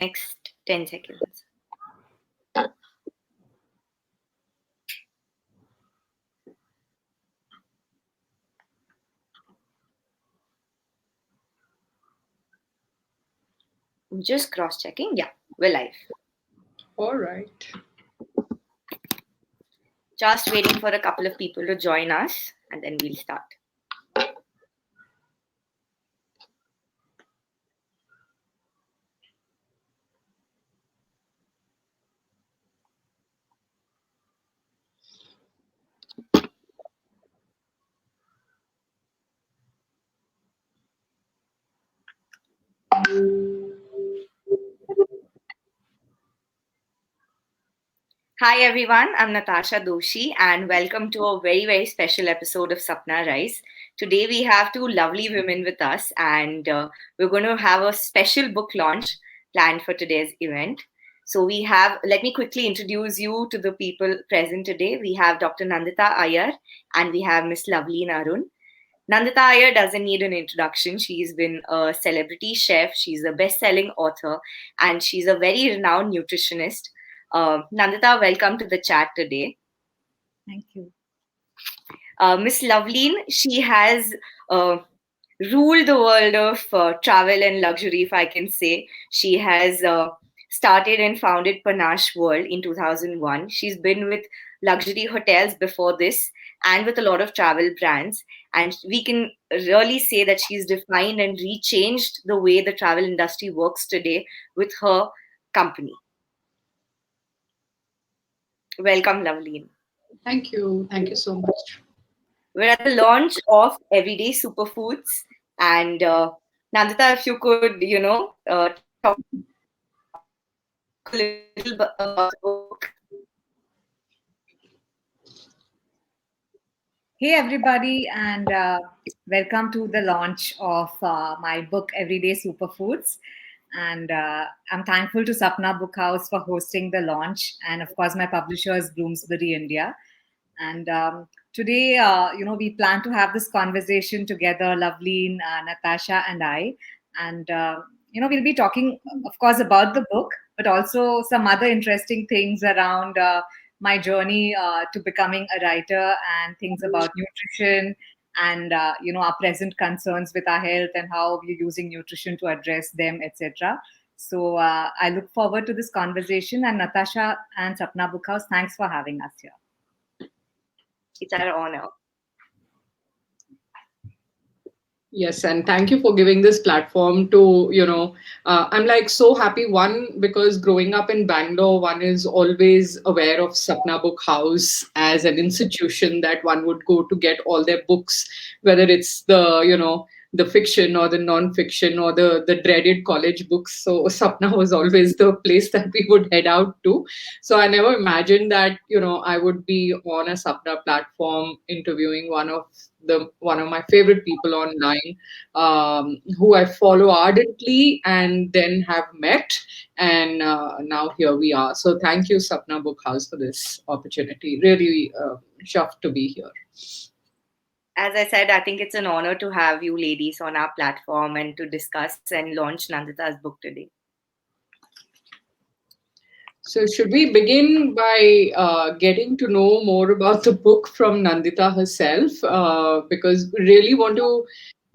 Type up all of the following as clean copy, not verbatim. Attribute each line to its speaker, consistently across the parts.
Speaker 1: next 10 seconds. Just cross-checking. Yeah, we're live.
Speaker 2: All right.
Speaker 1: Just waiting for a couple of people to join us, and then we'll start. Hi everyone, I'm Natasha Doshi and welcome to a very, very special episode of Sapna Rise. Today we have two lovely women with us and we're going to have a special book launch planned for today's event. So let me quickly introduce you to the people present today. We have Dr. Nandita Iyer and we have Miss Loveleen Arun. Nandita Iyer doesn't need an introduction. She's been a celebrity chef, she's a best-selling author, and she's a very renowned nutritionist. Nandita, welcome to the chat today.
Speaker 3: Thank you.
Speaker 1: Miss Loveleen, she has ruled the world of travel and luxury, if I can say. She has started and founded Panache World in 2001. She's been with luxury hotels before this and with a lot of travel brands. And we can really say that she's defined and rechanged the way the travel industry works today with her company. Welcome, Loveleen.
Speaker 2: Thank you. Thank you so much.
Speaker 1: We're at the launch of Everyday Superfoods. And Nandita, if you could, talk a little bit about the book.
Speaker 3: Hey, everybody, and welcome to the launch of my book, Everyday Superfoods. And I'm thankful to Sapna Book House for hosting the launch, and of course, my publisher is Bloomsbury India. And today, we plan to have this conversation together, Loveleen, Natasha, and I. And, we'll be talking, of course, about the book, but also some other interesting things around my journey to becoming a writer and things about nutrition and, our present concerns with our health and how we're using nutrition to address them, etc. So I look forward to this conversation. And Natasha and Sapna Book House, thanks for having us here.
Speaker 1: It's our honor.
Speaker 2: Yes, and thank you for giving this platform to, I'm like so happy. One, because growing up in Bangalore, one is always aware of Sapna Book House as an institution that one would go to get all their books, whether it's the fiction or the non-fiction or the dreaded college books. So Sapna was always the place that we would head out to. So I never imagined that, I would be on a Sapna platform interviewing one of my favorite people online, who I follow ardently and then have met. And now here we are. So thank you, Sapna Book House, for this opportunity. Really chuffed to be here.
Speaker 1: As I said, I think it's an honor to have you ladies on our platform and to discuss and launch Nandita's book today.
Speaker 2: So should we begin by getting to know more about the book from Nandita herself? Because we really want to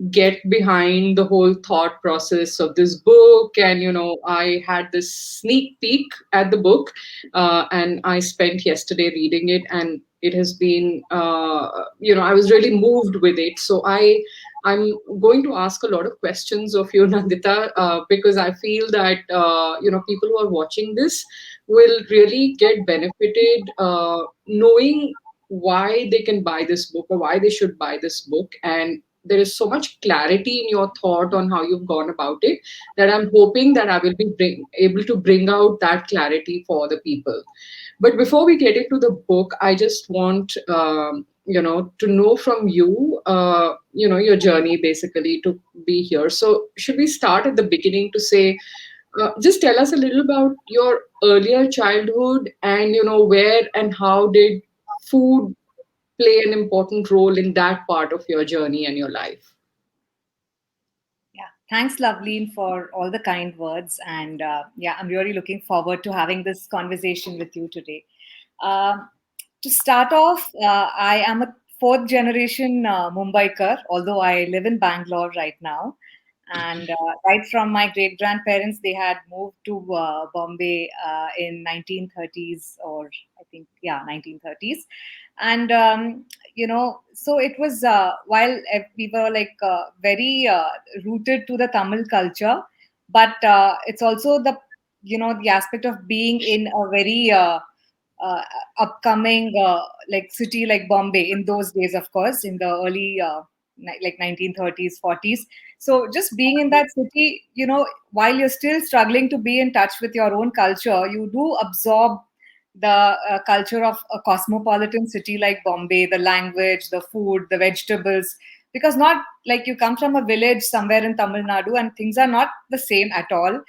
Speaker 2: get behind the whole thought process of this book. And, I had this sneak peek at the book, and I spent yesterday reading it, and it has been, I was really moved with it. So I'm going to ask a lot of questions of you, Nandita, because I feel that, people who are watching this will really get benefited knowing why they can buy this book or why they should buy this book. And there is so much clarity in your thought on how you've gone about it that I'm hoping that I will be able to bring out that clarity for the people. But before we get into the book, I just want to know from you, your journey basically to be here. So should we start at the beginning to say, just tell us a little about your earlier childhood and, where and how did food play an important role in that part of your journey and your life?
Speaker 3: Yeah, Thanks, Loveleen, for all the kind words. And yeah, I'm really looking forward to having this conversation with you today. Um to start off, I am a fourth generation Mumbaikar, although I live in Bangalore right now. And right from my great grandparents, they had moved to Bombay in 1930s, or I think, yeah, 1930s. And so it was while we were like very rooted to the Tamil culture, but it's also the the aspect of being in a very uh, upcoming like city like Bombay in those days, of course, in the early like 1930s, 40s. So just being in that city, while you're still struggling to be in touch with your own culture, you do absorb the culture of a cosmopolitan city like Bombay, the language, the food, the vegetables, because not like you come from a village somewhere in Tamil Nadu and things are not the same at all.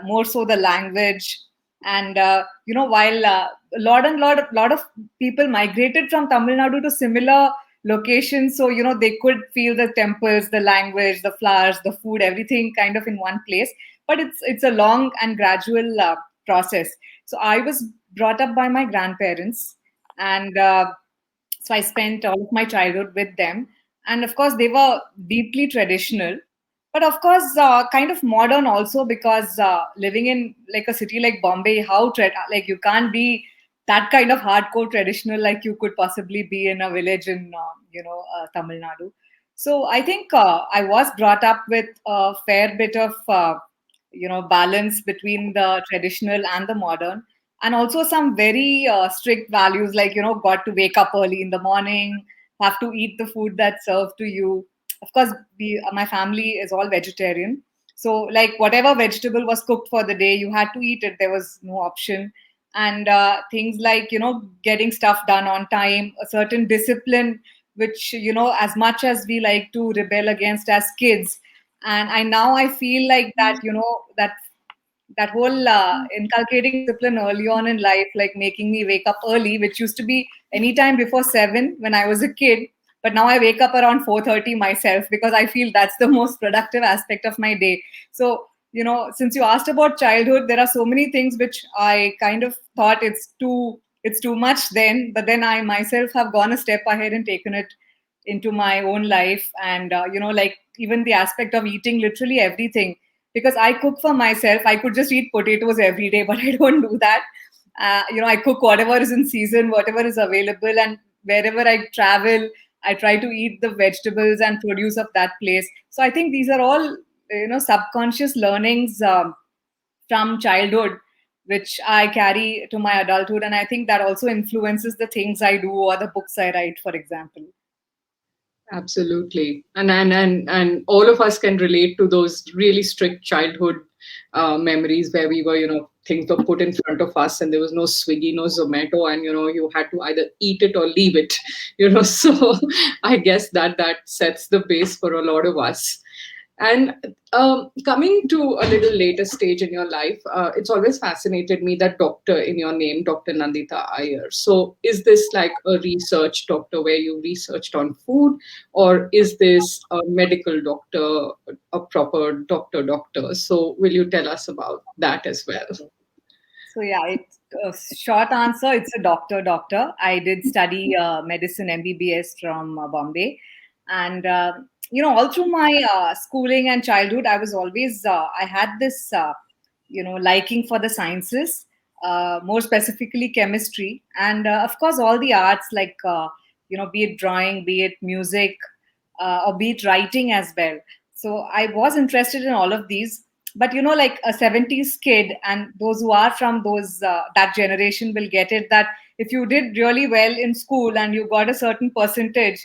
Speaker 3: More so the language, and while a lot of people migrated from Tamil Nadu to similar locations, so they could feel the temples, the language, the flowers, the food, everything kind of in one place. But it's a long and gradual process. So I was brought up by my grandparents, and so I spent all of my childhood with them. And of course, they were deeply traditional, but of course, kind of modern also, because living in like a city like Bombay, like you can't be that kind of hardcore traditional like you could possibly be in a village in Tamil Nadu. So I think I was brought up with a fair bit of balance between the traditional and the modern, and also some very strict values, like got to wake up early in the morning, have to eat the food that's served to you. Of course, my family is all vegetarian, so like whatever vegetable was cooked for the day, you had to eat it. There was no option. And things like getting stuff done on time, a certain discipline, which as much as we like to rebel against as kids, and I feel like that that whole inculcating discipline early on in life, like making me wake up early, which used to be anytime before 7 when I was a kid, but now I wake up around 4:30 myself because I feel that's the most productive aspect of my day. So since you asked about childhood, there are so many things which I kind of thought it's too much then, but then I myself have gone a step ahead and taken it into my own life. And like even the aspect of eating literally everything, because I cook for myself. I could just eat potatoes every day, but I don't do that. I cook whatever is in season, whatever is available, and wherever I travel, I try to eat the vegetables and produce of that place. So I think these are all subconscious learnings from childhood, which I carry to my adulthood, and I think that also influences the things I do or the books I write, for example.
Speaker 2: Absolutely. And all of us can relate to those really strict childhood memories where we were, things were put in front of us and there was no Swiggy, no Zomato, and, you had to either eat it or leave it, So I guess that sets the base for a lot of us. And coming to a little later stage in your life, it's always fascinated me that doctor in your name, Dr. Nandita Iyer. So, is this like a research doctor where you researched on food, or is this a medical doctor, a proper doctor? So, will you tell us about that as well?
Speaker 3: So yeah, it's a short answer. It's a doctor. I did study medicine MBBS from Bombay, and all through my schooling and childhood, I was always I had this liking for the sciences, more specifically chemistry, and of course all the arts, like be it drawing, be it music, or be it writing as well. So I was interested in all of these. But like a 70s kid, and those who are from those that generation will get it, that if you did really well in school and you got a certain percentage,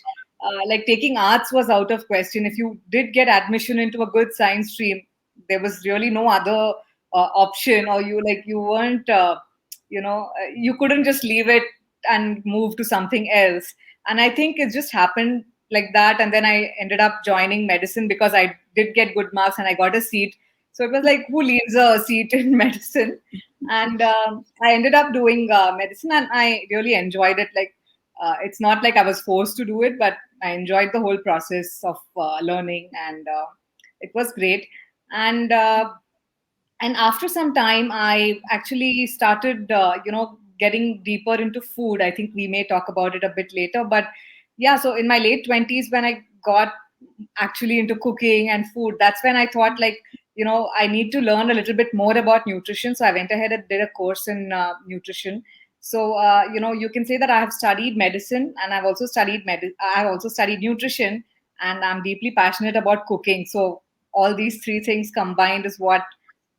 Speaker 3: like taking arts was out of question. If you did get admission into a good science stream, there was really no other option, or you weren't you couldn't just leave it and move to something else. And I think it just happened like that, and then I ended up joining medicine because I did get good marks and I got a seat. So it was like, who leaves a seat in medicine? And I ended up doing medicine, and I really enjoyed it. Like, it's not like I was forced to do it, but I enjoyed the whole process of learning. And it was great. And after some time, I actually started getting deeper into food. I think we may talk about it a bit later, but yeah, so in my late 20s, when I got actually into cooking and food, that's when I thought, like, I need to learn a little bit more about nutrition. So I went ahead and did a course in nutrition. So you can say that I have studied medicine, and I've also studied nutrition, and I'm deeply passionate about cooking. So all these three things combined is what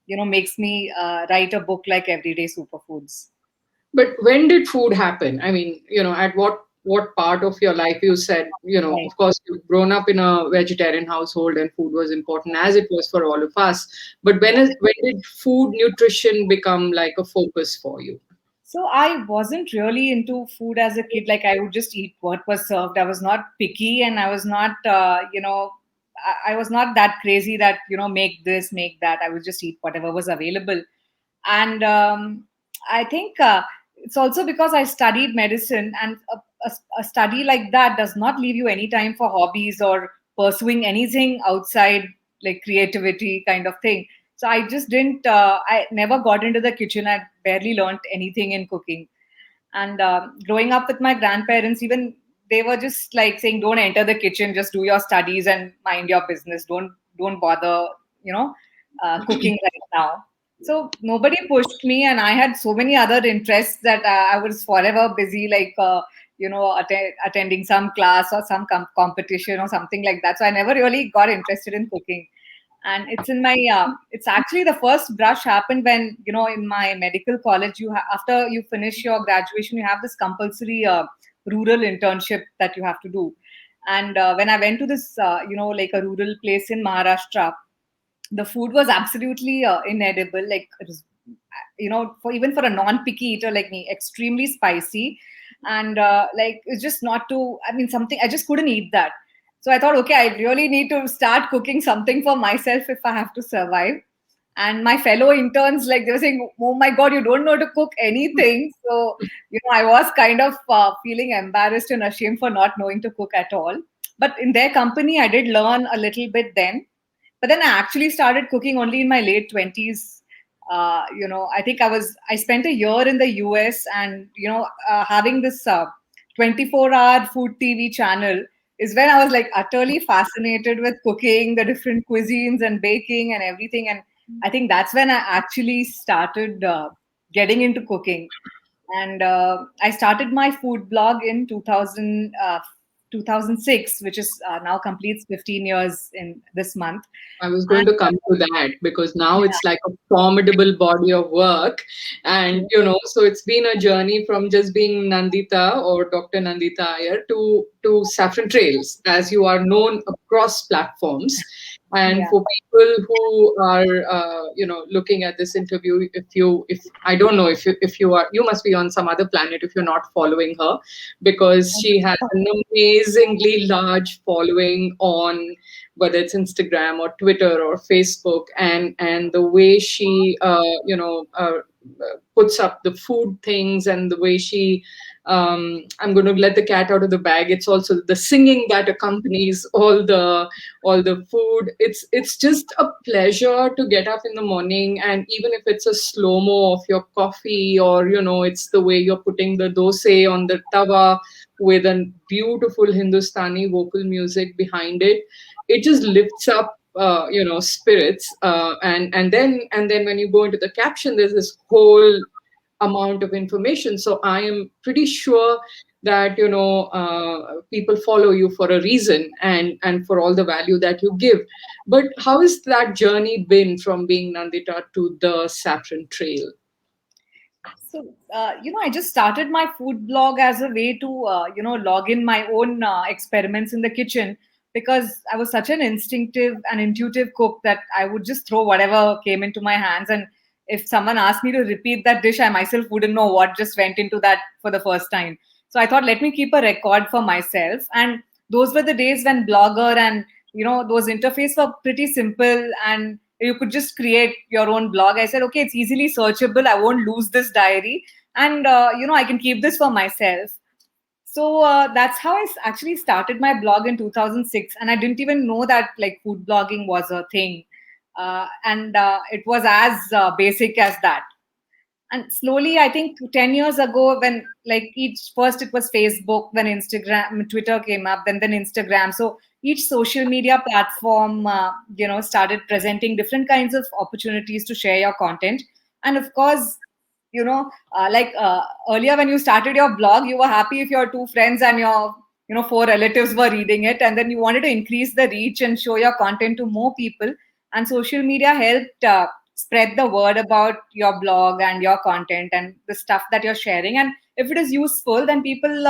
Speaker 3: makes me write a book like Everyday Superfoods.
Speaker 2: But when did food happen? I mean, at what part of your life you said,
Speaker 3: Right.
Speaker 2: of course, you've grown up in a vegetarian household and food was important as it was for all of us. But
Speaker 3: Yeah.
Speaker 2: when did food nutrition become like a focus for you?
Speaker 3: So I wasn't really into food as a kid. Like, I would just eat what was served. I was not picky, and I was not, I was not that crazy that make this, make that. I would just eat whatever was available. And I think it's also because I studied medicine, and a study like that does not leave you any time for hobbies or pursuing anything outside, like creativity kind of thing. So I just didn't, I never got into the kitchen. I barely learned anything in cooking. And growing up with my grandparents, even they were just like saying, "Don't enter the kitchen. Just do your studies and mind your business. Don't bother, you know, cooking right now." So nobody pushed me, and I had so many other interests that I was forever busy, like attending some class or some competition or something like that. So I never really got interested in cooking. And it's in my it's actually the first brush happened when in my medical college, after you finish your graduation, you have this compulsory rural internship that you have to do. And when I went to this like a rural place in Maharashtra, the food was absolutely inedible. Like, it was, for even for a non-picky eater like me, extremely spicy. And like, it's just not too, I mean, something I just couldn't eat that. So I thought, okay, I really need to start cooking something for myself if I have to survive. And my fellow interns, like, they were saying, "Oh my god, you don't know to cook anything." So I was kind of feeling embarrassed and ashamed for not knowing to cook at all. But in their company, I did learn a little bit then. But then I actually started cooking only in my late 20s. I think I spent a year in the US, and having this 24-hour food TV channel is when I was like utterly fascinated with cooking, the different cuisines and baking and everything. And I think that's when I actually started getting into cooking. And I started my food blog in 2006, which is now completes 15 years in this month.
Speaker 2: I was going
Speaker 3: And
Speaker 2: to come to that because now
Speaker 3: yeah,
Speaker 2: it's like a formidable body of work. And, so it's been a journey from just being Nandita or Dr. Nandita Iyer to Saffron Trails, as you are known across platforms. And
Speaker 3: yeah,
Speaker 2: for people who are, looking at this interview, if I don't know if you are, you must be on some other planet if you're not following her, because she has an amazingly large following on whether it's Instagram or Twitter or Facebook, and the way she puts up the food things and the way she I'm going to let the cat out of the bag. It's also the singing that accompanies all the food. It's just a pleasure to get up in the morning, and even if it's a slow mo of your coffee, or it's the way you're putting the dosa on the tawa with a beautiful Hindustani vocal music behind it, it just lifts up spirits, and then when you go into the caption, there's this whole amount of information. So I am pretty sure that people follow you for a reason, and for all the value that you give. But how has that journey been from being Nandita to the Saffron Trail?
Speaker 3: so, I just started my food blog as a way to, log in my own experiments in the kitchen, because I was such an instinctive and intuitive cook that I would just throw whatever came into my hands. And if someone asked me to repeat that dish, I myself wouldn't know what just went into that for the first time. So I thought, let me keep a record for myself. And those were the days when Blogger and, those interface were pretty simple, and you could just create your own blog. I said, okay, it's easily searchable. I won't lose this diary. And, I can keep this for myself. So that's how actually started my blog in 2006, and I didn't even know that like food blogging was a thing, and it was as basic as that. And slowly, I think 10 years ago, when like each first it was Facebook, then Instagram, Twitter came up, then Instagram. So each social media platform, started presenting different kinds of opportunities to share your content. And of course, earlier when you started your blog, you were happy if your two friends and your four relatives were reading it, and then you wanted to increase the reach and show your content to more people. And social media helped spread the word about your blog and your content and the stuff that you're sharing. And if it is useful, then people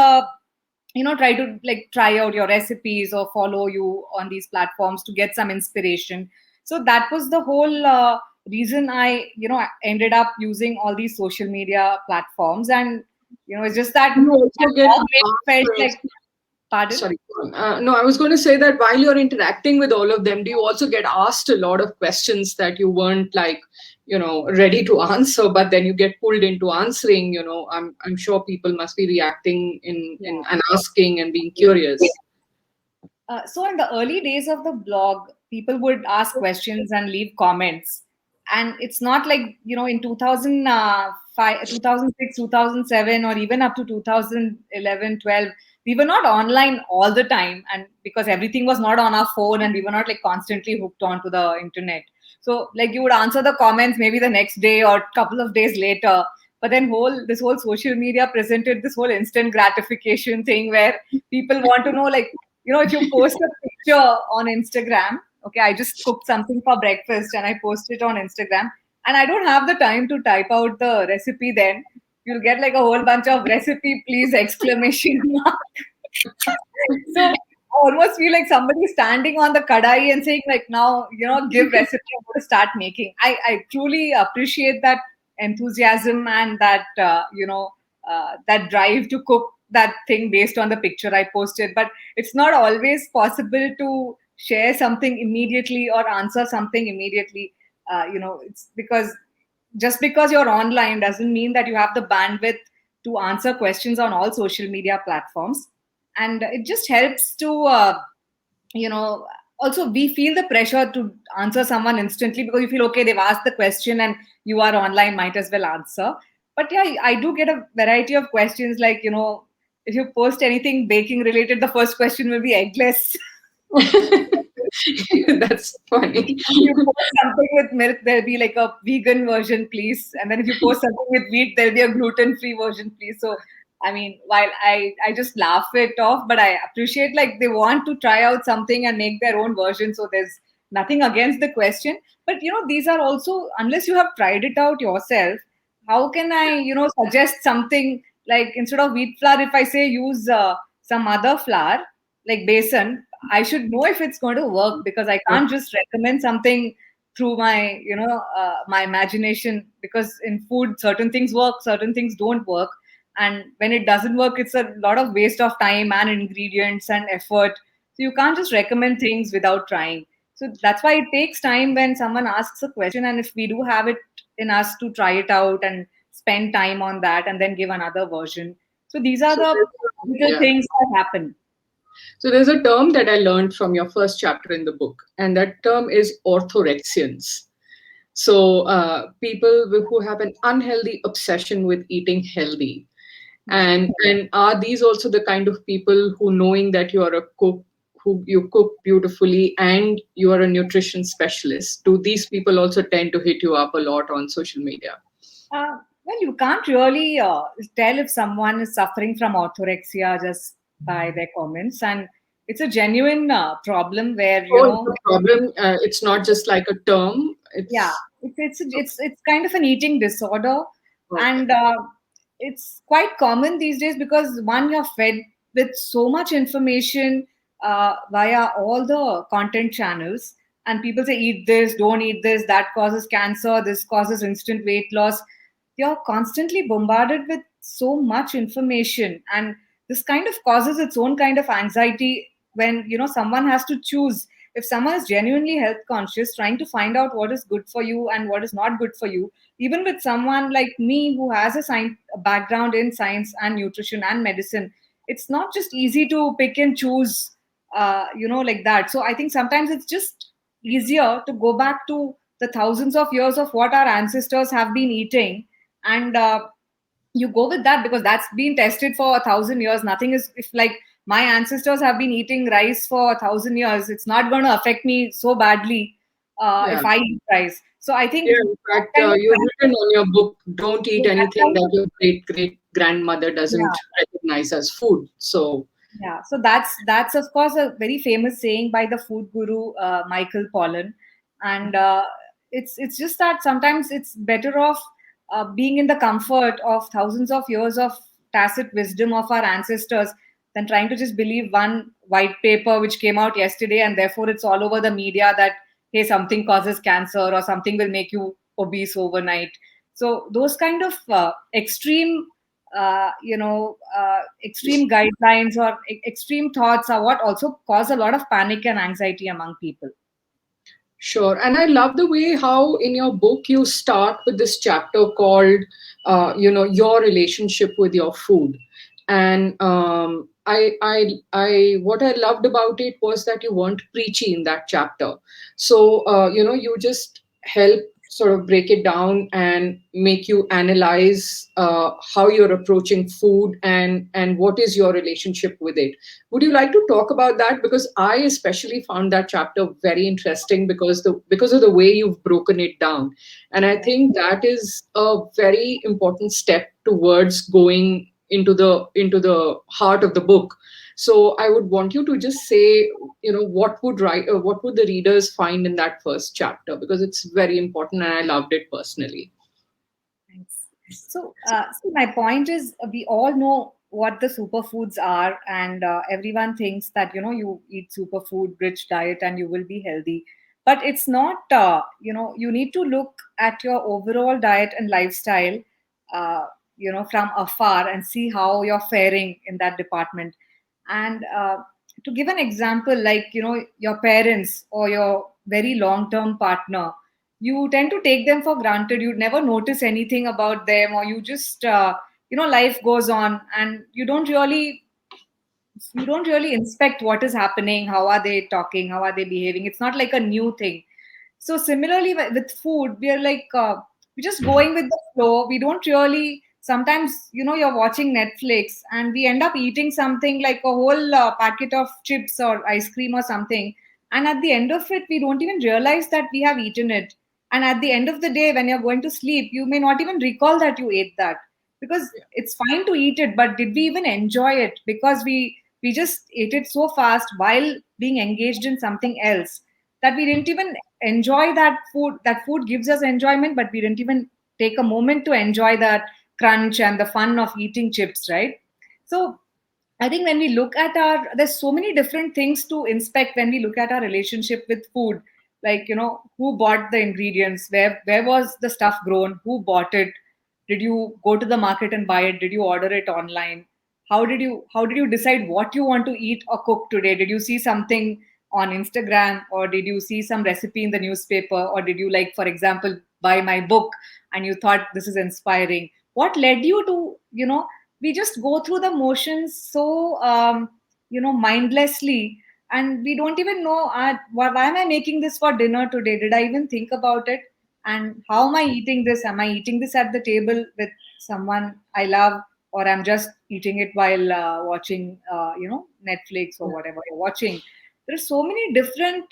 Speaker 3: try to like try out your recipes or follow you on these platforms to get some inspiration. So that was the whole reason I ended up using all these social media platforms. And it's just that
Speaker 2: You also get
Speaker 3: felt
Speaker 2: asked,
Speaker 3: like, pardon.
Speaker 2: sorry, no, I was going to say that while you're interacting with all of them, do you also get asked a lot of questions that you weren't like, ready to answer, but then you get pulled into answering? I'm sure people must be reacting in and asking and being curious.
Speaker 3: So in the early days of the blog, people would ask questions and leave comments. And it's not like, in 2005, 2006, 2007, or even up to 2011, 12, we were not online all the time. And because everything was not on our phone and we were not like constantly hooked onto the internet. So like you would answer the comments maybe the next day or a couple of days later. But then this whole social media presented this whole instant gratification thing where people want to know like, if you post a picture on Instagram, okay, I just cooked something for breakfast and I post it on Instagram, and I don't have the time to type out the recipe, then you'll get like a whole bunch of recipe, please, exclamation mark. So I almost feel like somebody standing on the kadai and saying like, now, give recipe, I'm going to start making. I truly appreciate that enthusiasm and that, that drive to cook that thing based on the picture I posted. But it's not always possible to share something immediately or answer something immediately. It's because just because you're online doesn't mean that you have the bandwidth to answer questions on all social media platforms. And it just helps to also we feel the pressure to answer someone instantly because you feel okay, they've asked the question and you are online, might as well answer. But yeah, I do get a variety of questions like, if you post anything baking related, the first question will be eggless.
Speaker 2: That's funny.
Speaker 3: If you post something with milk, there'll be like a vegan version, please. And then if you post something with wheat, there'll be a gluten-free version, please. So, I mean, while I just laugh it off, but I appreciate like they want to try out something and make their own version. So there's nothing against the question. But, these are also, unless you have tried it out yourself, how can I, suggest something like instead of wheat flour, if I say use some other flour, like besan, I should know if it's going to work because I can't just recommend something through my, my imagination, because in food, certain things work, certain things don't work. And when it doesn't work, it's a lot of waste of time and ingredients and effort. So you can't just recommend things without trying. So that's why it takes time when someone asks a question. And if we do have it in us to try it out and spend time on that and then give another version. So these are
Speaker 2: So
Speaker 3: the little
Speaker 2: yeah.
Speaker 3: things that happen.
Speaker 2: So there's a term that I learned from your first chapter in the book, and that term is orthorexians. So people who have an unhealthy obsession with eating healthy, and are these also the kind of people who, knowing that you are a cook, who you cook beautifully, and you are a nutrition specialist, do these people also tend to hit you up a lot on social media?
Speaker 3: Well, you can't really tell if someone is suffering from orthorexia just by their comments, and it's a genuine problem where
Speaker 2: Oh, it's a problem. It's not just like a term.
Speaker 3: yeah,
Speaker 2: It's
Speaker 3: it's kind of an eating disorder,
Speaker 2: okay.
Speaker 3: and it's quite common these days because one, you're fed with so much information via all the content channels, and people say eat this, don't eat this, that causes cancer, this causes instant weight loss. You're constantly bombarded with so much information, and this kind of causes its own kind of anxiety when someone has to choose. If someone is genuinely health conscious, trying to find out what is good for you and what is not good for you, even with someone like me who has a background in science and nutrition and medicine, it's not just easy to pick and choose, like that. So I think sometimes it's just easier to go back to the thousands of years of what our ancestors have been eating, and you go with that because that's been tested for 1,000 years. Nothing is, if like my ancestors have been eating rice for 1,000 years, it's not going to affect me so badly
Speaker 2: Yeah.
Speaker 3: if I eat rice. So I
Speaker 2: Yeah,
Speaker 3: think
Speaker 2: in
Speaker 3: that
Speaker 2: fact,
Speaker 3: kind of
Speaker 2: you've written on your book, don't eat
Speaker 3: that
Speaker 2: anything
Speaker 3: kind
Speaker 2: that
Speaker 3: of
Speaker 2: your great great grandmother doesn't
Speaker 3: yeah.
Speaker 2: recognize as food. So,
Speaker 3: Yeah, so that's of course a very famous saying by the food guru Michael Pollan, and it's just that sometimes it's better off being in the comfort of thousands of years of tacit wisdom of our ancestors than trying to just believe one white paper which came out yesterday and therefore it's all over the media that hey, something causes cancer or something will make you obese overnight. So those kind of extreme guidelines or extreme thoughts are what also cause a lot of panic and anxiety among people.
Speaker 2: sure. And I love the way how in your book you start with this chapter called, your relationship with your food. And what I loved about it was that you weren't preachy in that chapter. So, you just help sort of break it down and make you analyze how you're approaching food and what is your relationship with it. Would you like to talk about that? Because I especially found that chapter very interesting because of the way you've broken it down. And I think that is a very important step towards going into the heart of the book. So I would want you to just say, what would the readers find in that first chapter, because it's very important and I loved it personally.
Speaker 3: Thanks. So my point is, we all know what the superfoods are, and everyone thinks that you eat superfood rich diet and you will be healthy. But it's not. You need to look at your overall diet and lifestyle, from afar and see how you're faring in that department. And to give an example, like your parents or your very long-term partner, you tend to take them for granted. You never notice anything about them, or you just life goes on and you don't really inspect what is happening, how are they talking, how are they behaving. It's not like a new thing. So similarly with food, we are like we're just going with the flow. We don't really, sometimes you're watching Netflix and we end up eating something like a whole packet of chips or ice cream or something, and at the end of it we don't even realize that we have eaten it. And at the end of the day, when you're going to sleep, you may not even recall that you ate that, because it's fine to eat it, but did we even enjoy it? Because we just ate it so fast while being engaged in something else, that we didn't even enjoy that food. That food gives us enjoyment, but we didn't even take a moment to enjoy that crunch and the fun of eating chips, right? So I think when we look at there's so many different things to inspect when we look at our relationship with food. Like, who bought the ingredients? Where was the stuff grown? Who bought it? Did you go to the market and buy it? Did you order it online? How did you decide what you want to eat or cook today? Did you see something on Instagram, or did you see some recipe in the newspaper, or did you, like, for example, buy my book and you thought this is inspiring? What led you to, we just go through the motions so mindlessly, and we don't even know why am I making this for dinner today? Did I even think about it? And how am I eating this? Am I eating this at the table with someone I love, or I'm just eating it while watching Netflix or whatever you're watching? There are so many different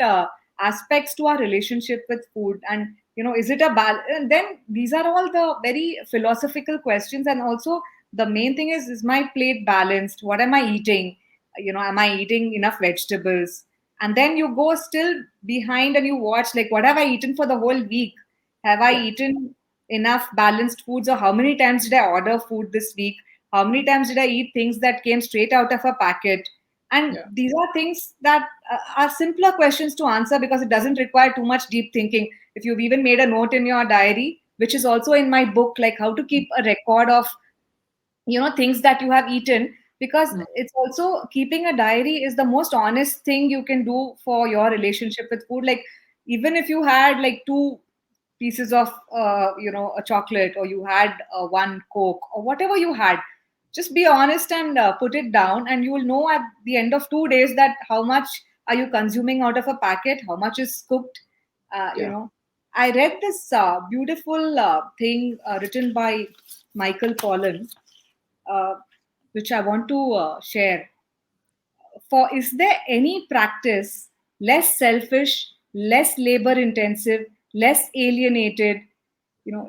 Speaker 3: aspects to our relationship with food. And is it a and then these are all the very philosophical questions. And also, the main thing is my plate balanced? What am I eating? Am I eating enough vegetables? And then you go still behind and you watch, like, what have I eaten for the whole week? Have I
Speaker 2: Yeah.
Speaker 3: eaten enough balanced foods? Or how many times did I order food this week? How many times did I eat things that came straight out of a packet? And
Speaker 2: Yeah.
Speaker 3: these are things that are simpler questions to answer, because it doesn't require too much deep thinking. If you've even made a note in your diary, which is also in my book, like how to keep a record of things that you have eaten, because
Speaker 2: Mm.
Speaker 3: it's also, keeping a diary is the most honest thing you can do for your relationship with food. Like, even if you had like two pieces of a chocolate, or you had one Coke or whatever you had, just be honest and put it down, and you will know at the end of 2 days that how much are you consuming out of a packet, how much is cooked.
Speaker 2: Yeah.
Speaker 3: I read this beautiful thing written by Michael Pollan, uh, which I want to share. For is there any practice less selfish, less labor intensive, less alienated,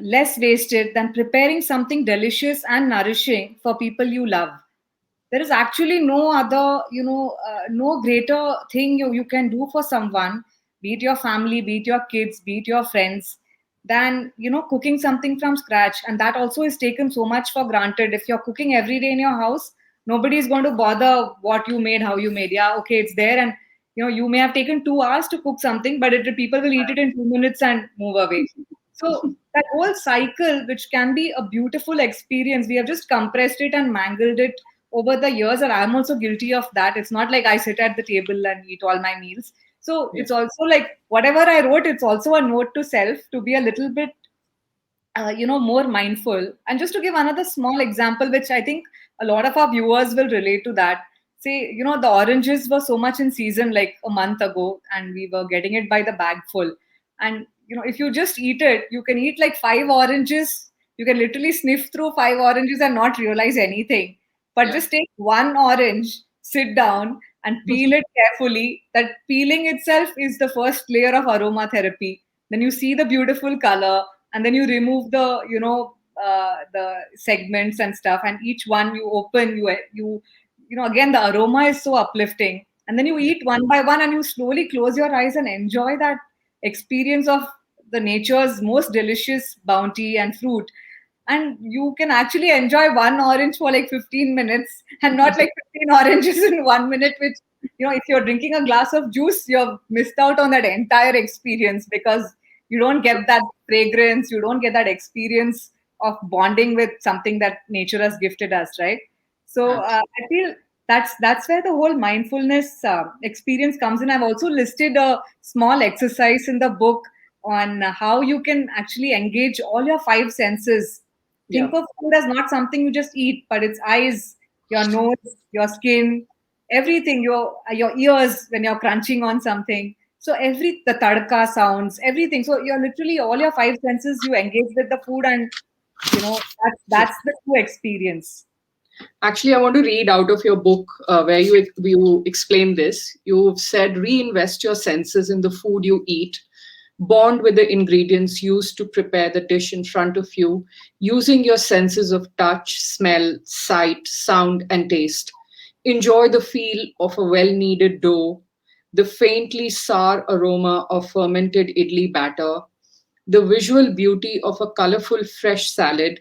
Speaker 3: less wasted than preparing something delicious and nourishing for people you love? There is actually no other, no greater thing you can do for someone, be it your family, be it your kids, be it your friends, than cooking something from scratch. And that also is taken so much for granted. If you're cooking every day in your house, nobody is going to bother what you made, how you made. Yeah, okay, it's there. And you may have taken 2 hours to cook something, but people will eat it in 2 minutes and move away. So that whole cycle, which can be a beautiful experience, we have just compressed it and mangled it over the years. And I'm also guilty of that. It's not like I sit at the table and eat all my meals. So
Speaker 2: Yeah.
Speaker 3: it's also like whatever I wrote, it's also a note to self to be a little bit more mindful. And just to give another small example, which I think a lot of our viewers will relate to that. Say, the oranges were so much in season like a month ago, and we were getting it by the bag full. And if you just eat it, you can eat like 5 oranges. You can literally sniff through 5 oranges and not realize anything. But
Speaker 2: Yeah.
Speaker 3: just take one orange, sit down and peel it carefully. That peeling itself is the first layer of aromatherapy. Then you see the beautiful color, and then you remove the segments and stuff, and each one you open, again the aroma is so uplifting, and then you
Speaker 2: Yeah.
Speaker 3: eat one by one, and you slowly close your eyes and enjoy that experience of the nature's most delicious bounty and fruit. And you can actually enjoy one orange for like 15 minutes and not like 15 oranges in 1 minute, which, if you're drinking a glass of juice, you've missed out on that entire experience, because you don't get that fragrance, you don't get that experience of bonding with something that nature has gifted us, right? So I feel that's where the whole mindfulness experience comes in. I've also listed a small exercise in the book on how you can actually engage all your five senses.
Speaker 2: Yeah.
Speaker 3: Think of food as not something you just eat, but it's eyes, your nose, your skin, everything, your ears when you're crunching on something. So the tadka sounds, everything. So you're literally all your five senses you engage with the food, and that's the true experience.
Speaker 2: Actually, I want to read out of your book where you explain this. You've said reinvest your senses in the food you eat, bond with the ingredients used to prepare the dish in front of you, using your senses of touch, smell, sight, sound, and taste. Enjoy the feel of a well kneaded dough, the faintly sour aroma of fermented idli batter, the visual beauty of a colorful fresh salad,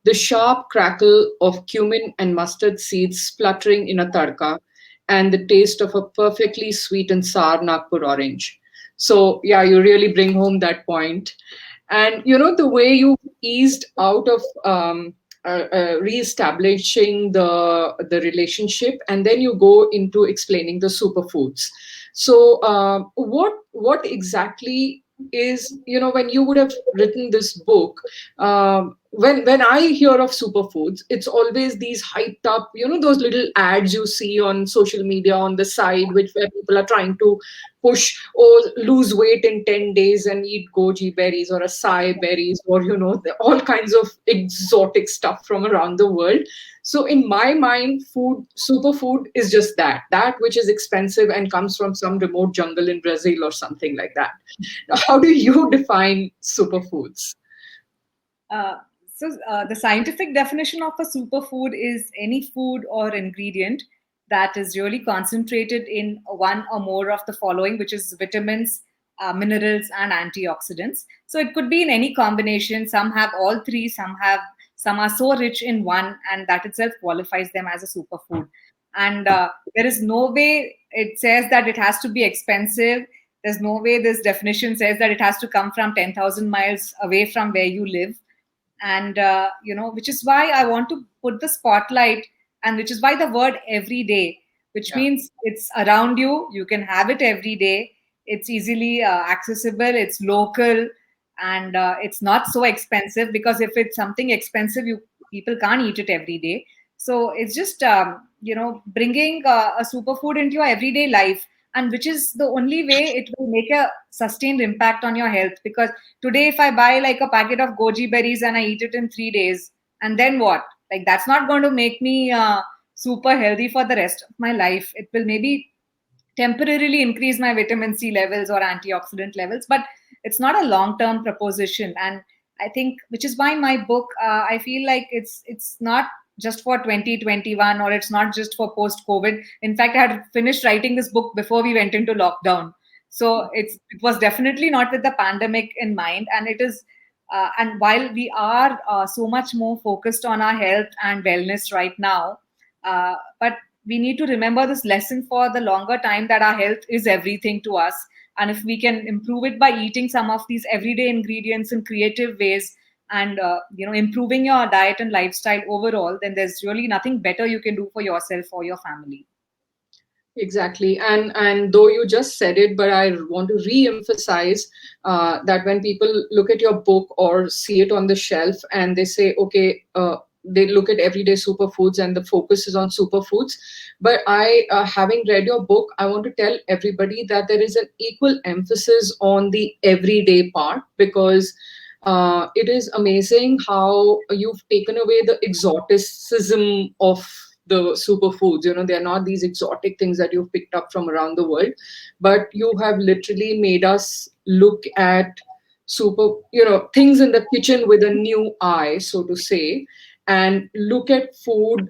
Speaker 2: the sharp crackle of cumin and mustard seeds spluttering in a tadka, and the taste of a perfectly sweet and sour Nagpur orange. So, yeah, you really bring home that point. And the way you eased out of reestablishing the relationship, and then you go into explaining the superfoods. So, what exactly is, when you would have written this book, when I hear of superfoods, it's always these hyped up, those little ads you see on social media on the side, which where people are trying to push or lose weight in 10 days and eat goji berries or acai berries, or all kinds of exotic stuff from around the world. So in my mind, superfood is just that which is expensive and comes from some remote jungle in Brazil or something like that. How do you define superfoods?
Speaker 3: Uh, the scientific definition of a superfood is any food or ingredient that is really concentrated in one or more of the following, which is vitamins, minerals, and antioxidants. So it could be in any combination. Some have all three. Some are so rich in one, and that itself qualifies them as a superfood. And there is no way it says that it has to be expensive. There's no way this definition says that it has to come from 10,000 miles away from where you live. And which is why I want to put the spotlight, and which is why the word everyday, which
Speaker 2: Yeah.
Speaker 3: means it's around you, you can have it every day, it's easily accessible, it's local, and it's not so expensive, because if it's something expensive, you people can't eat it every day. So it's just bringing a superfood into your everyday life, and which is the only way it will make a sustained impact on your health. Because today, if I buy like a packet of goji berries and I eat it in 3 days, and then what? Like, that's not going to make me super healthy for the rest of my life. It will maybe temporarily increase my vitamin C levels or antioxidant levels, but it's not a long term proposition. And I think, which is why my book, I feel like it's not just for 2021, or it's not just for post COVID. In fact, I had finished writing this book before we went into lockdown. So it was definitely not with the pandemic in mind. And it is and while we are so much more focused on our health and wellness right now, but we need to remember this lesson for the longer time, that our health is everything to us. And if we can improve it by eating some of these everyday ingredients in creative ways, and improving your diet and lifestyle overall, then there's really nothing better you can do for yourself or your family.
Speaker 2: Exactly. And though you just said it, but I want to re-emphasize that when people look at your book or see it on the shelf and they say, okay, they look at everyday superfoods and the focus is on superfoods. But having read your book, I want to tell everybody that there is an equal emphasis on the everyday part, because it is amazing how you've taken away the exoticism of the superfoods. They're not these exotic things that you've picked up from around the world, but you have literally made us look at things in the kitchen with a new eye, so to say, and look at food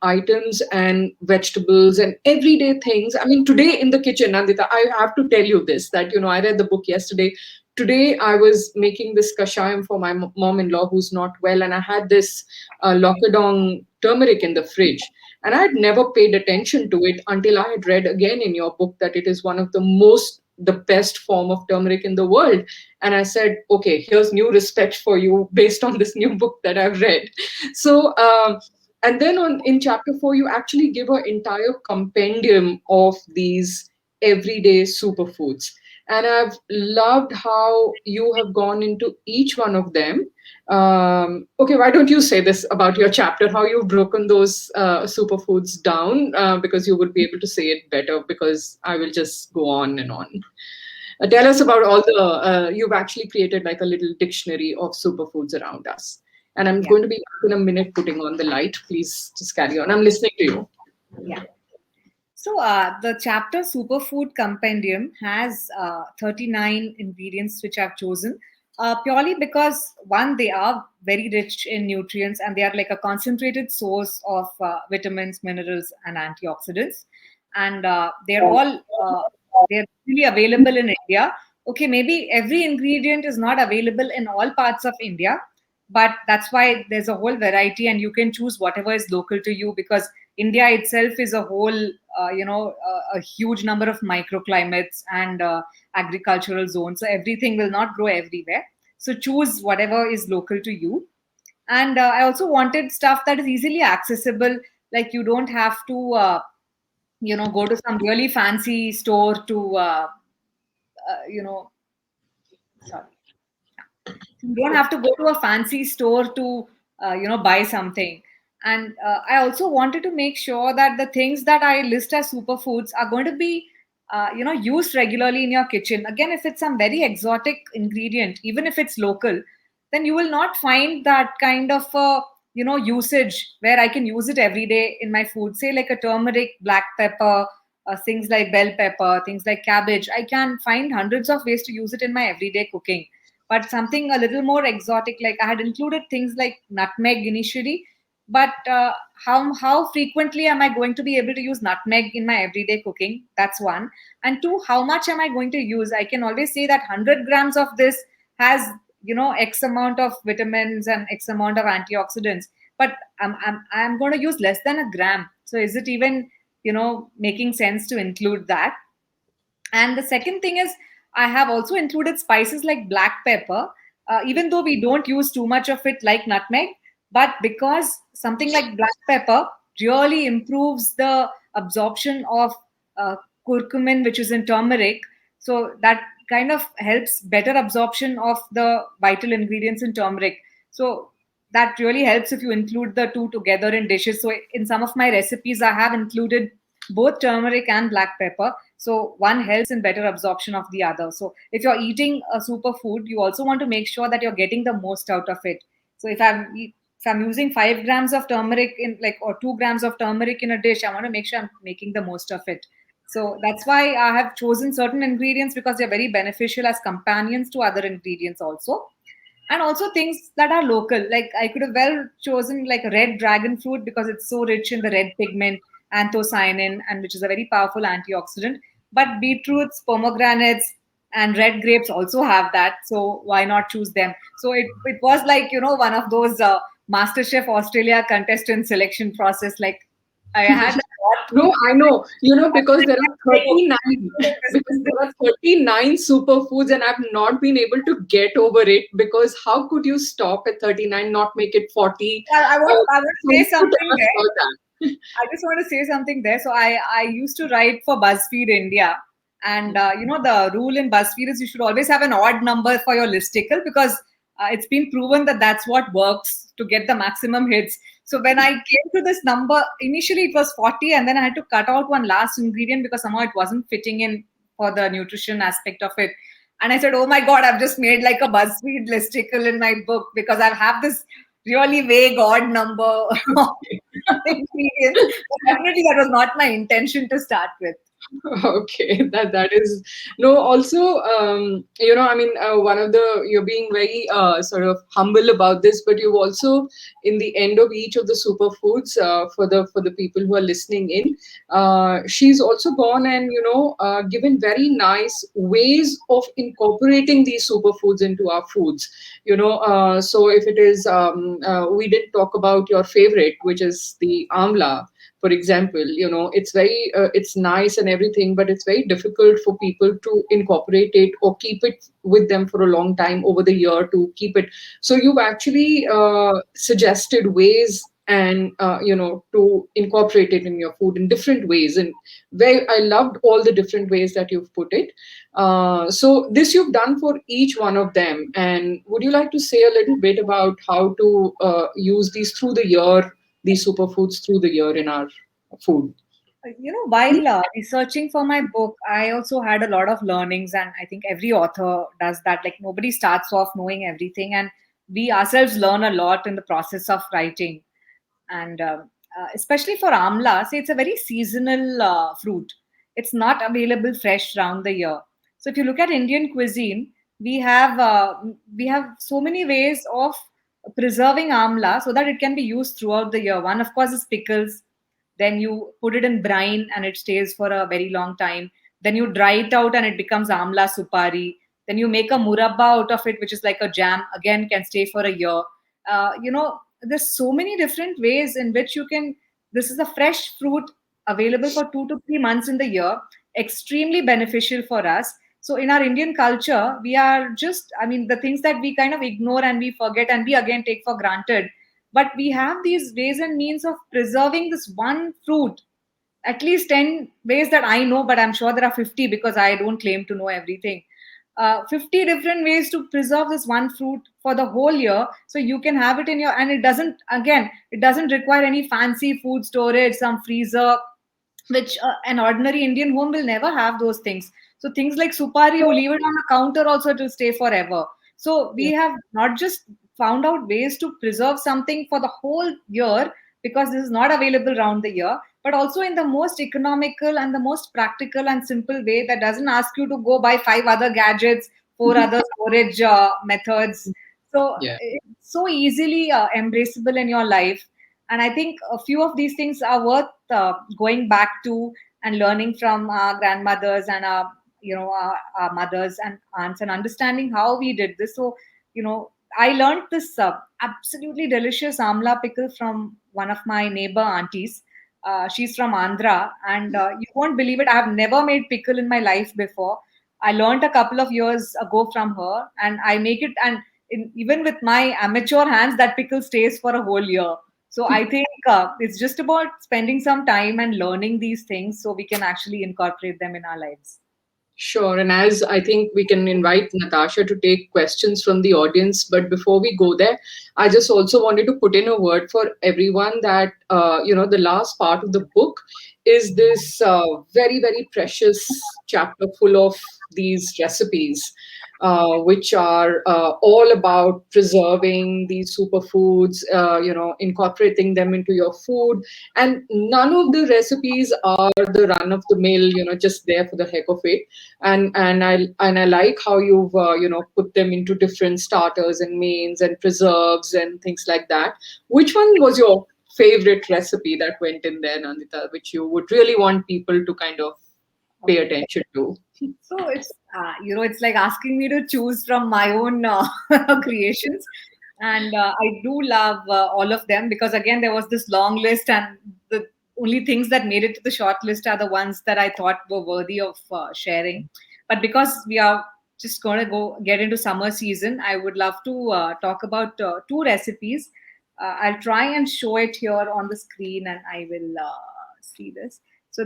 Speaker 2: items and vegetables and everyday things. I mean, today in the kitchen, Nandita, I have to tell you this, that I read the book yesterday. Today I was making this kashayam for my mom-in-law who's not well, and I had this Lokadong turmeric in the fridge. And I had never paid attention to it until I had read again in your book that it is one of the best form of turmeric in the world. And I said, okay, here's new respect for you based on this new book that I've read. So, and then in chapter 4, you actually give an entire compendium of these everyday superfoods. And I've loved how you have gone into each one of them. Okay, why don't you say this about your chapter, how you've broken those superfoods down, because you would be able to say it better, because I will just go on and on. Tell us about all you've actually created like a little dictionary of superfoods around us. And I'm going to be back in a minute putting on the light. Please just carry on. I'm listening to you.
Speaker 3: Yeah. So the chapter Superfood Compendium has 39 ingredients which I've chosen purely because, one, they are very rich in nutrients and they are like a concentrated source of vitamins, minerals, and antioxidants. And they're really available in India. Okay, maybe every ingredient is not available in all parts of India, but that's why there's a whole variety, and you can choose whatever is local to you, because India itself is a whole, a huge number of microclimates and agricultural zones. So everything will not grow everywhere. So choose whatever is local to you. And I also wanted stuff that is easily accessible. Like, you don't have to, go to some really fancy store to, sorry. You don't have to go to a fancy store to buy something. And I also wanted to make sure that the things that I list as superfoods are going to be used regularly in your kitchen. Again, if it's some very exotic ingredient, even if it's local, then you will not find that kind of usage where I can use it every day in my food. Say like a turmeric, black pepper, things like bell pepper, things like cabbage. I can find hundreds of ways to use it in my everyday cooking. But something a little more exotic, like I had included things like nutmeg initially, but how frequently am I going to be able to use nutmeg in my everyday cooking? That's one. And two, how much am I going to use? I can always say that 100 grams of this has X amount of vitamins and X amount of antioxidants, but I'm going to use less than a gram. So is it even making sense to include that? And the second thing is, I have also included spices like black pepper, even though we don't use too much of it like nutmeg. But because something like black pepper really improves the absorption of uh, curcumin, which is in turmeric, so that kind of helps better absorption of the vital ingredients in turmeric. So that really helps if you include the two together in dishes. So in some of my recipes, I have included both turmeric and black pepper. So one helps in better absorption of the other. So if you're eating a superfood, you also want to make sure that you're getting the most out of it. So if I'm using 5 grams of turmeric in like or 2 grams of turmeric in a dish, I want to make sure I'm making the most of it. So that's why I have chosen certain ingredients because they're very beneficial as companions to other ingredients also. And also things that are local. Like I could have well chosen like red dragon fruit because it's so rich in the red pigment, anthocyanin, and which is a very powerful antioxidant. But beetroots, pomegranates, and red grapes also have that. So why not choose them? So it was like, one of those MasterChef Australia contestant selection process. Like I had a lot
Speaker 2: No, I know. Because there are
Speaker 3: to
Speaker 2: 39, because there are 39 superfoods, and I've not been able to get over it. Because how could you stop at 39, not make it 40?
Speaker 3: I want to say
Speaker 2: Someone to
Speaker 3: something
Speaker 2: tell us
Speaker 3: there.
Speaker 2: about that.
Speaker 3: I just want to say something there. So I used to write for BuzzFeed India, and the rule in BuzzFeed is you should always have an odd number for your listicle because it's been proven that that's what works to get the maximum hits. So when I came to this number, initially it was 40, and then I had to cut out one last ingredient because somehow it wasn't fitting in for the nutrition aspect of it. And I said, "Oh my God, I've just made like a BuzzFeed listicle in my book because I have this really vague odd number." Ingredients. But definitely, that was not my intention to start with.
Speaker 2: Okay, that is no. Also, I mean, one of the you're being very sort of humble about this, but you've also, in the end of each of the superfoods, for the people who are listening in, she's also gone and given very nice ways of incorporating these superfoods into our foods. So if it is, we did talk about your favorite, which is the amla, for example. It's nice and everything, but it's very difficult for people to incorporate it or keep it with them for a long time over the year to keep it. So you've actually suggested ways and to incorporate it in your food in different ways, and very I loved all the different ways that you've put it. So this you've done for each one of them, and would you like to say a little bit about how to use these through the year, these superfoods through the year in our food?
Speaker 3: While researching for my book, I also had a lot of learnings, and I think every author does that. Like nobody starts off knowing everything, and we ourselves learn a lot in the process of writing. And especially for amla, say it's a very seasonal fruit. It's not available fresh round the year. So if you look at Indian cuisine, we have so many ways of preserving amla so that it can be used throughout the year. One, of course, is pickles. Then you put it in brine and it stays for a very long time. Then you dry it out and it becomes amla supari. Then you make a murabba out of it, which is like a jam. Again, can stay for a year. There's so many different ways in which you can. This is a fresh fruit available for 2 to 3 months in the year. Extremely beneficial for us. So in our Indian culture, we are just. I mean, the things that we kind of ignore and we forget and we again take for granted, but we have these ways and means of preserving this one fruit, at least 10 ways that I know, but I'm sure there are 50 because I don't claim to know everything. 50 different ways to preserve this one fruit for the whole year. So you can have it in your, and it doesn't require any fancy food storage, some freezer, which an ordinary Indian home will never have those things. So things like supari, you leave it on a counter also to stay forever. So we
Speaker 2: Yeah.
Speaker 3: have not just found out ways to preserve something for the whole year because this is not available around the year, but also in the most economical and the most practical and simple way that doesn't ask you to go buy 5 other gadgets, 4 other storage methods. So
Speaker 2: Yeah.
Speaker 3: it's so easily embraceable in your life. And I think a few of these things are worth going back to and learning from our grandmothers and our mothers and aunts and understanding how we did this. So I learned this absolutely delicious amla pickle from one of my neighbor aunties. She's from Andhra, and you won't believe it. I have never made pickle in my life before. I learned a couple of years ago from her, and I make it. And even with my amateur hands, that pickle stays for a whole year. So I think it's just about spending some time and learning these things so we can actually incorporate them in our lives.
Speaker 2: Sure. And as I think we can invite Natasha to take questions from the audience. But before we go there, I just also wanted to put in a word for everyone that, the last part of the book is this very, very precious chapter full of these recipes, which are all about preserving these superfoods, incorporating them into your food. And none of the recipes are the run of the mill, just there for the heck of it. And I like how you've put them into different starters and mains and preserves and things like that. Which one was your favorite recipe that went in there, Nandita, which you would really want people to kind of pay
Speaker 3: Okay.
Speaker 2: attention to?
Speaker 3: So it's like asking me to choose from my own creations, and I do love all of them because again there was this long list, and the only things that made it to the short list are the ones that I thought were worthy of sharing. But because we are just going to go get into summer season, I would love to talk about two recipes. I'll try and show it here on the screen, and I will see this. So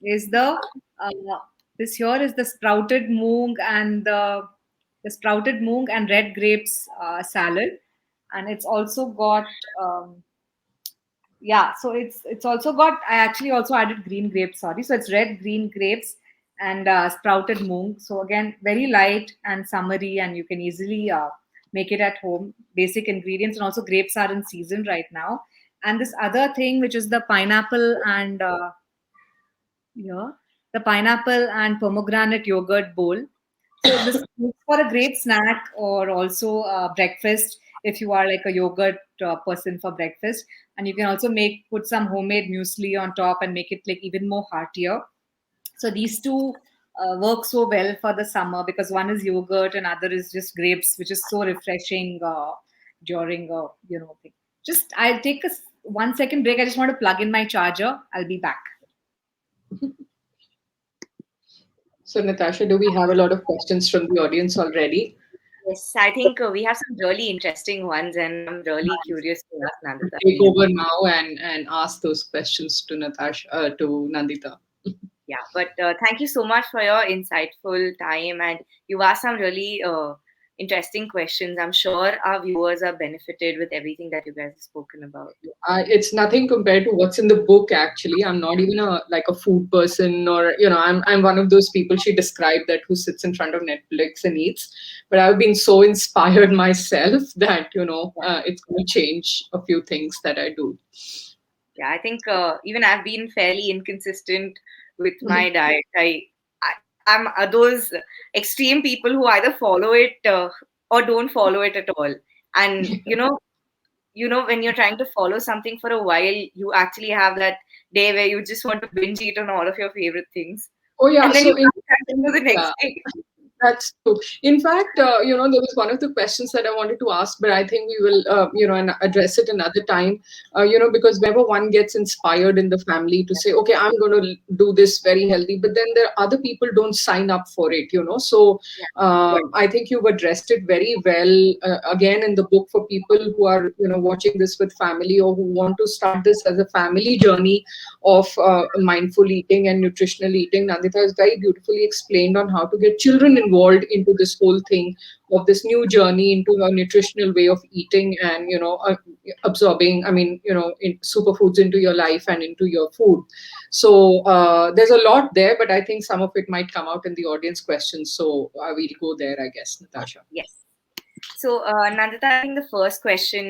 Speaker 3: is the uh, this here is the sprouted moong and the sprouted moong and red grapes salad, and it's also got yeah. So it's also got. I actually also added green grapes. Sorry, so it's red green grapes and sprouted moong. So again, very light and summery, and you can easily make it at home. Basic ingredients, and also grapes are in season right now. And this other thing, which is the pineapple and here, the pineapple and pomegranate yogurt bowl. So this makes for a great snack or also breakfast if you are like a yogurt person for breakfast. And you can also put some homemade muesli on top and make it like even more heartier. So these two work so well for the summer because one is yogurt and other is just grapes, which is so refreshing during thing. Just I'll take a 1 second break. I just want to plug in my charger. I'll be back.
Speaker 2: So, Natasha, do we have a lot of questions from the audience already?
Speaker 1: Yes, I think we have some really interesting ones, and I'm really curious to ask Nandita.
Speaker 2: Take over now and ask those questions to Natasha, to Nandita.
Speaker 1: Yeah, but thank you so much for your insightful time, and you asked some really interesting questions. I'm sure our viewers are benefited with everything that you guys have spoken about.
Speaker 2: It's nothing compared to what's in the book. Actually, I'm not even a food person, or I'm one of those people she described that who sits in front of Netflix and eats. But I've been so inspired myself that it's going to change a few things that I do.
Speaker 1: Yeah, I think even I've been fairly inconsistent with my diet. I'm those extreme people who either follow it or don't follow it at all. And when you're trying to follow something for a while, you actually have that day where you just want to binge eat on all of your favorite things,
Speaker 2: Oh yeah,
Speaker 1: and then you
Speaker 2: so
Speaker 1: can't continue the
Speaker 2: yeah,
Speaker 1: next day.
Speaker 2: that's true. In fact, there was one of the questions that I wanted to ask, but I think we will, address it another time. Because whenever one gets inspired in the family to say, okay, I'm going to do this very healthy, but then there are other people don't sign up for it. So I think you've addressed it very well. Again, in the book for people who are, watching this with family or who want to start this as a family journey of mindful eating and nutritional eating. Nandita has very beautifully explained on how to get children involved into this whole thing of this new journey into a nutritional way of eating and absorbing. I mean, superfoods into your life and into your food. So there's a lot there, but I think some of it might come out in the audience questions. So we'll go there, I guess, Natasha.
Speaker 1: Yes. So, Nandita, I think the first question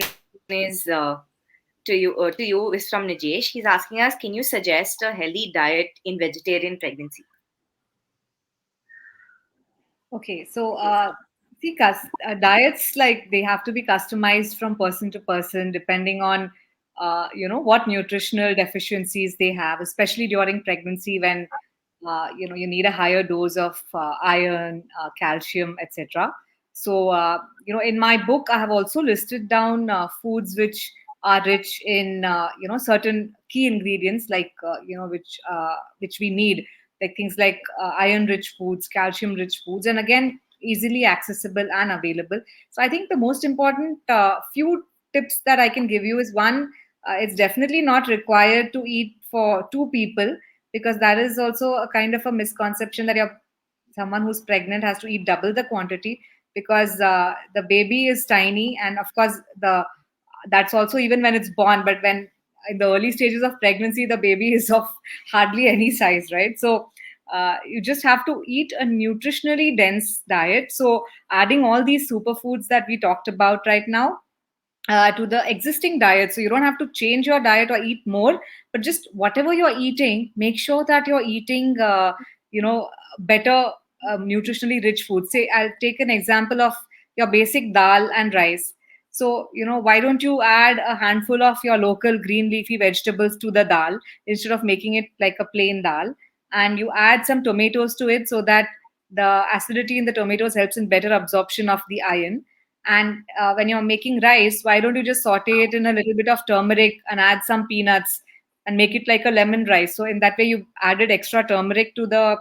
Speaker 1: is to you is from Nijesh. He's asking us, can you suggest a healthy diet in vegetarian pregnancy?
Speaker 3: Okay, so see, diets like they have to be customized from person to person depending on what nutritional deficiencies they have, especially during pregnancy when you need a higher dose of iron, calcium, etc. So in my book, I have also listed down foods which are rich in certain key ingredients like which we need, like things like iron rich foods, calcium rich foods, and again easily accessible and available. So I think the most important few tips that I can give you is one, it's definitely not required to eat for two people because that is also a kind of a misconception that you're someone who's pregnant has to eat double the quantity, because the baby is tiny, and of course the that's also even when it's born, but when in the early stages of pregnancy the baby is of hardly any size, right? So you just have to eat a nutritionally dense diet. So adding all these superfoods that we talked about right now to the existing diet. So you don't have to change your diet or eat more, but just whatever you're eating, make sure that you're eating, better nutritionally rich food. Say, I'll take an example of your basic dal and rice. So, why don't you add a handful of your local green leafy vegetables to the dal instead of making it like a plain dal? And you add some tomatoes to it so that the acidity in the tomatoes helps in better absorption of the iron. And when you're making rice, why don't you just saute it in a little bit of turmeric and add some peanuts and make it like a lemon rice? So in that way, you've added extra turmeric to the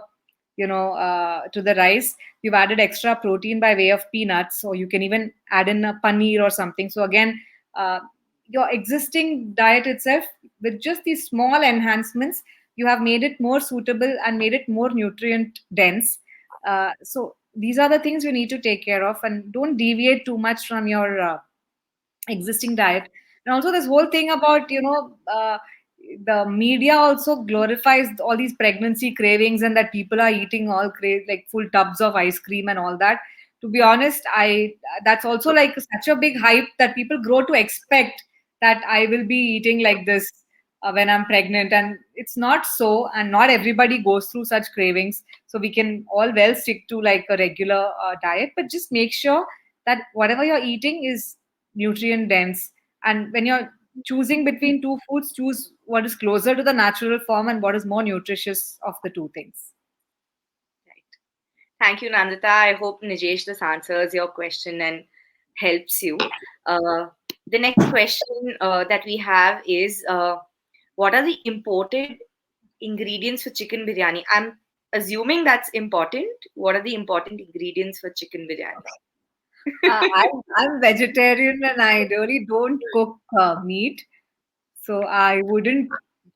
Speaker 3: rice. You've added extra protein by way of peanuts, or you can even add in a paneer or something. So again, uh, your existing diet itself, with just these small enhancements, you have made it more suitable and made it more nutrient dense. So these are the things you need to take care of, and don't deviate too much from your existing diet. And also this whole thing about the media also glorifies all these pregnancy cravings, and that people are eating all like full tubs of ice cream and all that. To be honest, I that's also like such a big hype that people grow to expect that I will be eating like this when I'm pregnant, and it's not so, and not everybody goes through such cravings. So we can all well stick to like a regular diet, but just make sure that whatever you're eating is nutrient dense. And when you're choosing between two foods, choose what is closer to the natural form and what is more nutritious of the two things.
Speaker 1: Right. Thank you, Nandita. I hope, Nijesh, this answers your question and helps you. Uh, the next question that we have is what are the imported ingredients for chicken biryani? I'm assuming that's important. What are the important ingredients for chicken biryani?
Speaker 3: I'm vegetarian and I really don't cook meat. So I wouldn't.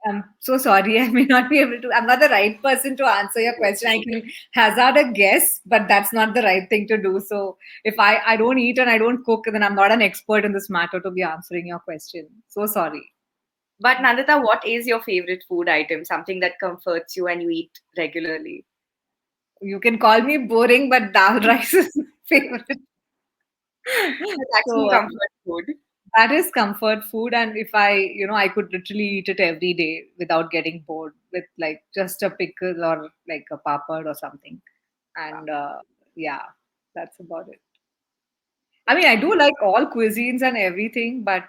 Speaker 3: I'm so sorry. I may not be able to. I'm not the right person to answer your question. I can hazard a guess, but that's not the right thing to do. So if I don't eat and I don't cook, then I'm not an expert in this matter to be answering your question. So sorry.
Speaker 1: But Nandita, what is your favorite food item? Something that comforts you and you eat regularly?
Speaker 3: You can call me boring, but dal rice is my favorite.
Speaker 1: It's actually
Speaker 3: So
Speaker 1: comfort food.
Speaker 3: that is comfort food, and if I could literally eat it every day without getting bored with like just a pickle or like a papad or something.
Speaker 1: Wow.
Speaker 3: And yeah, that's about it. I mean, I do like all cuisines and everything, but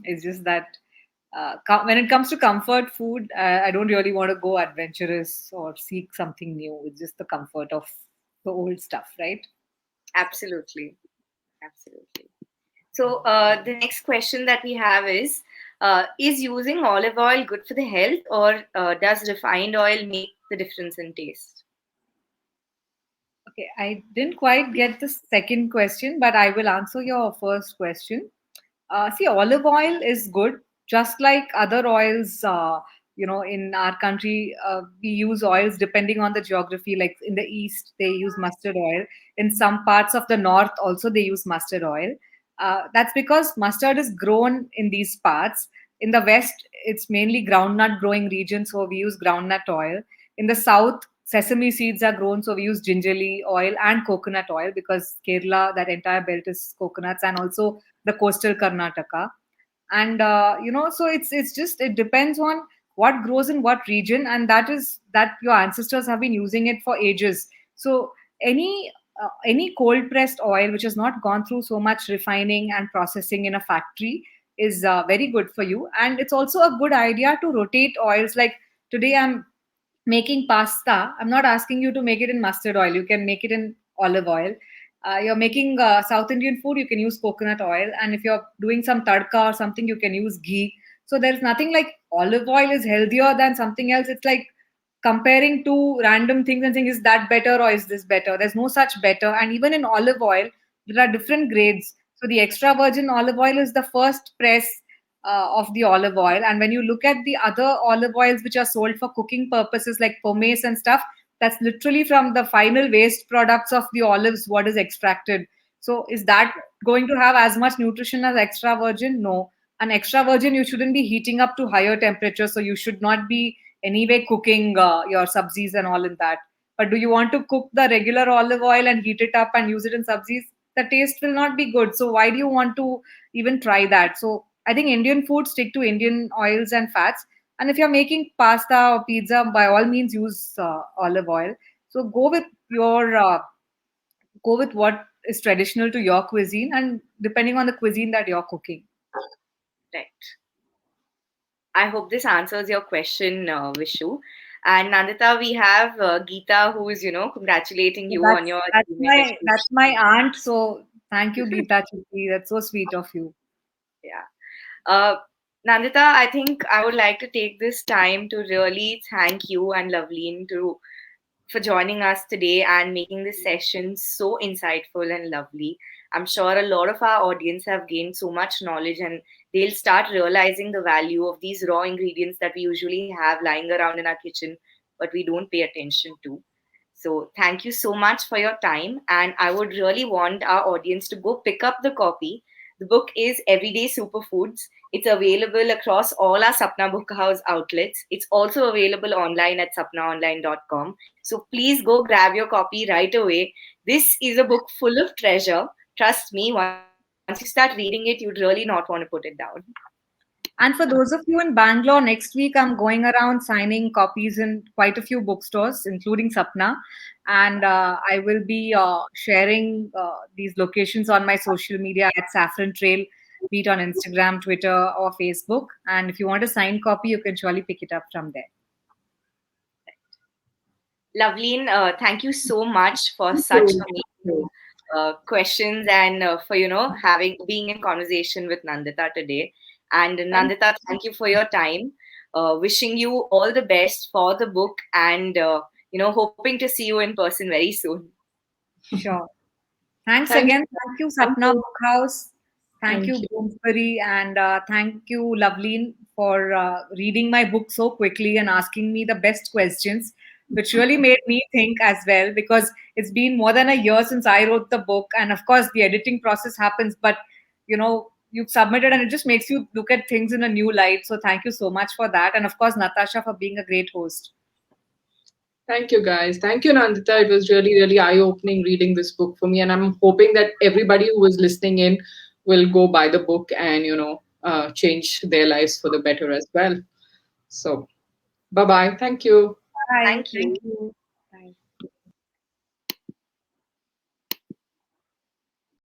Speaker 3: it's just that when it comes to comfort food, I don't really want to go adventurous or seek something new. It's just the comfort of the old stuff, right?
Speaker 1: Absolutely. Absolutely. So the next question that we have is using olive oil good for the health, or does refined oil make the difference in taste?
Speaker 3: Okay, I didn't quite get the second question, but I will answer your first question. See, olive oil is good, just like other oils. In our country, we use oils depending on the geography. Like in the east, they use mustard oil. In some parts of the north, also they use mustard oil. That's because mustard is grown in these parts. In the west, it's mainly groundnut growing region, so we use groundnut oil. In the south, sesame seeds are grown, so we use gingerly oil and coconut oil, because Kerala, that entire belt is coconuts, and also the coastal Karnataka. And so it's just, it depends on what grows in what region, and that is that your ancestors have been using it for ages. So any cold pressed oil which has not gone through so much refining and processing in a factory is very good for you. And it's also a good idea to rotate oils. Like today I'm making pasta, I'm not asking you to make it in mustard oil. You can make it in olive oil. You're making South Indian food, you can use coconut oil. And if you're doing some tadka or something, you can use ghee. So there's nothing like olive oil is healthier than something else. It's like comparing two random things and saying, is that better or is this better? There's no such better. And even in olive oil, there are different grades. So the extra virgin olive oil is the first press of the olive oil. And when you look at the other olive oils which are sold for cooking purposes, like pomace and stuff, that's literally from the final waste products of the olives what is extracted. So is that going to have as much nutrition as extra virgin? No. An extra virgin, you shouldn't be heating up to higher temperatures, so you should not be anyway cooking your sabzis and all in that. But do you want to cook the regular olive oil and heat it up and use it in sabzis? The taste will not be good. So why do you want to even try that? So I think Indian food, stick to Indian oils and fats. And if you're making pasta or pizza, by all means use olive oil. So go with what is traditional to your cuisine, and depending on the cuisine that you're cooking.
Speaker 1: Right. I hope this answers your question, Vishu. And Nandita, we have Geeta, who is, congratulating
Speaker 3: So
Speaker 1: you on your achievement.
Speaker 3: that's my aunt. So thank you, Geeta Chitti. That's so sweet of you.
Speaker 1: Yeah. Uh, Nandita, I think I would like to take this time to really thank you and Loveleen for joining us today and making this session so insightful and lovely. I'm sure a lot of our audience have gained so much knowledge and they'll start realizing the value of these raw ingredients that we usually have lying around in our kitchen, but we don't pay attention to. So, thank you so much for your time. And I would really want our audience to go pick up the copy. The book is Everyday Superfoods. It's available across all our Sapna Book House outlets. It's also available online at sapnaonline.com. So please go grab your copy right away. This is a book full of treasure. Trust me, once you start reading it, you'd really not want to put it down.
Speaker 3: And for those of you in Bangalore, next week I'm going around signing copies in quite a few bookstores, including Sapna. And I will be sharing these locations on my social media at Saffron Trail, be it on Instagram, Twitter, or Facebook. And if you want a signed copy, you can surely pick it up from there.
Speaker 1: Loveleen, thank you so much for
Speaker 2: Thank
Speaker 1: such
Speaker 2: you.
Speaker 1: amazing questions and for having being in conversation with Nandita today. And
Speaker 2: Thank
Speaker 1: Nandita, thank you for your time. Wishing you all the best for the book, and hoping to see you in person very soon.
Speaker 3: Sure. Thanks
Speaker 2: thank
Speaker 3: again. Thank you,
Speaker 2: thank
Speaker 3: Sapna
Speaker 2: you.
Speaker 3: Book House. Thank
Speaker 2: Thank
Speaker 3: you,
Speaker 2: you.
Speaker 3: Bloomsbury. And thank you, Loveleen, for reading my book so quickly and asking me the best questions, which really made me think as well, because it's been more than a year since I wrote the book. And of course, the editing process happens, but you've submitted and it just makes you look at things in a new light. So thank you so much for that. And of course, Natasha, for being a great host.
Speaker 2: Thank you, guys. Thank you, Nandita. It was really, really eye opening reading this book for me. And I'm hoping that everybody who was listening in will go buy the book and, change their lives for the better as well. So, bye bye. Thank you.
Speaker 3: Bye.
Speaker 1: Thank
Speaker 3: Thank
Speaker 1: you.
Speaker 3: you.